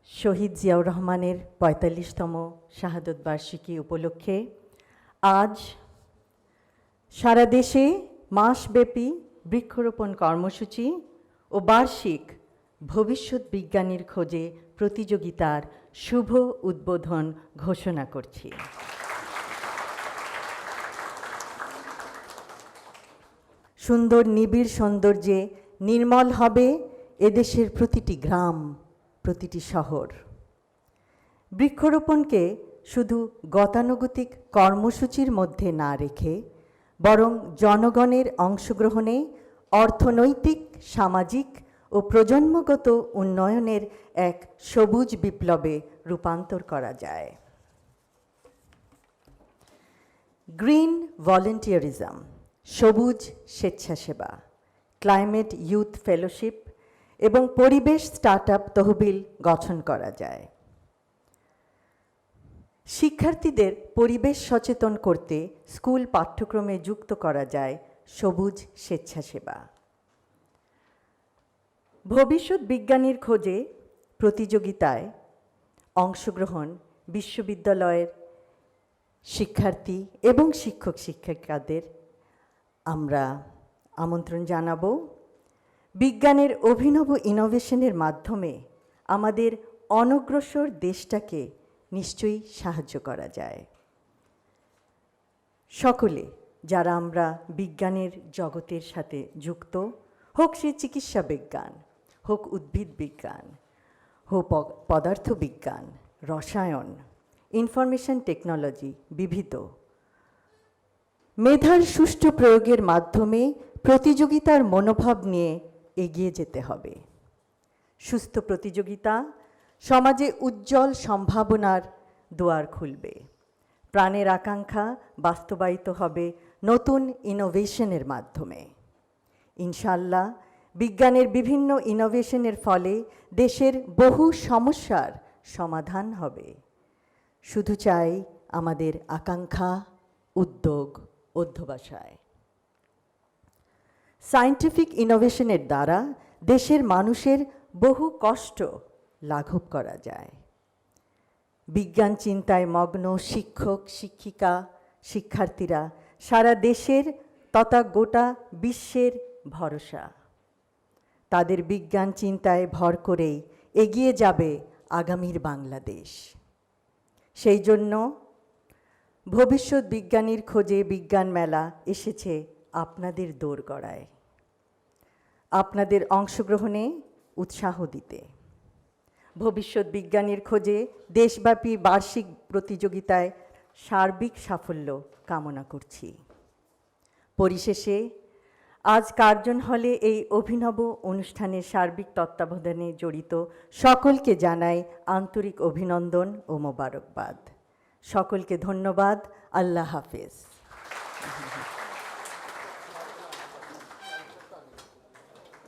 শহীদ জিয়াউর রহমানের ৪৫তম শাহাদত বার্ষিকী উপলক্ষে আজ সারা দেশে মাসব্যাপী বৃক্ষরোপণ কর্মসূচি ও বার্ষিক ভবিষ্যৎ বিজ্ঞানীর খোঁজে প্রতিযোগিতার শুভ উদ্বোধন ঘোষণা করছি। সুন্দর নিবিড় সৌন্দর্যে নির্মল হবে এদেশের প্রতিটি গ্রাম, প্রতিটি শহর। বৃক্ষরোপণকে শুধু গতানুগতিক কর্মসূচির মধ্যে না রেখে বরং জনগণের অংশগ্রহণে অর্থনৈতিক, সামাজিক ও প্রজন্মগত উন্নয়নের এক সবুজ বিপ্লবে রূপান্তর করা যায়। গ্রিন ভলেন্টিয়ারিজম, সবুজ স্বেচ্ছাসেবা, ক্লাইমেট ইউথ ফেলোশিপ এবং পরিবেশ স্টার্টআপ তহবিল গঠন করা যায়। শিক্ষার্থীদের পরিবেশ সচেতন করতে স্কুল পাঠ্যক্রমে যুক্ত করা যায় সবুজ স্বেচ্ছাসেবা। ভবিষ্যৎ বিজ্ঞানীর খোঁজে প্রতিযোগিতায় অংশগ্রহণ বিশ্ববিদ্যালয়ের শিক্ষার্থী এবং শিক্ষক শিক্ষিকাদের আমরা আমন্ত্রণ জানাবো। বিজ্ঞানের অভিনব ইনোভেশনের মাধ্যমে আমাদের অনগ্রসর দেশটাকে নিশ্চয়ই সাহায্য করা যায়। সকলে যারা আমরা বিজ্ঞানের জগতের সাথে যুক্ত, হোক সে চিকিৎসা বিজ্ঞান, হোক উদ্ভিদ বিজ্ঞান, হোক পদার্থ বিজ্ঞান, রসায়ন, ইনফরমেশন টেকনোলজি, বিবিধ মেধার সুষ্ঠু প্রয়োগের মাধ্যমে প্রতিযোগিতার মনোভাব নিয়ে এগিয়ে যেতে হবে। সুস্থ প্রতিযোগিতা সমাজে উজ্জ্বল সম্ভাবনার দুয়ার খুলবে। প্রাণের আকাঙ্ক্ষা বাস্তবায়িত হবে নতুন ইনোভেশনের মাধ্যমে। ইনশাআল্লাহ বিজ্ঞানের বিভিন্ন ইনোভেশনের ফলে দেশের বহু সমস্যার সমাধান হবে। শুধু চাই আমাদের আকাঙ্ক্ষা, উদ্যোগ, অধ্যবসায়। সায়েন্টিফিক ইনোভেশনের দ্বারা দেশের মানুষের বহু কষ্ট লাঘব করা যায়। বিজ্ঞান চিন্তায় মগ্ন শিক্ষক, শিক্ষিকা, শিক্ষার্থীরা সারা দেশের তথা গোটা বিশ্বের ভরসা। তাদের বিজ্ঞান চিন্তায় ভর করেই এগিয়ে যাবে আগামীর বাংলাদেশ। সেই জন্য ভবিষ্যৎ বিজ্ঞানীর খোঁজে বিজ্ঞান মেলা এসেছে আপনাদের দোরগড়ায়, আপনাদের অংশগ্রহণে উৎসাহ দিতে। ভবিষ্যৎ বিজ্ঞানীর খোঁজে দেশব্যাপী বার্ষিক প্রতিযোগিতায় সার্বিক সাফল্য কামনা করছি। পরিশেষে আজ কার্জন হলে এই অভিনব অনুষ্ঠানের সার্বিক তত্ত্বাবধানে জড়িত সকলকে জানাই আন্তরিক অভিনন্দন ও মোবারকবাদ। সকলকে ধন্যবাদ। আল্লাহ হাফেজ।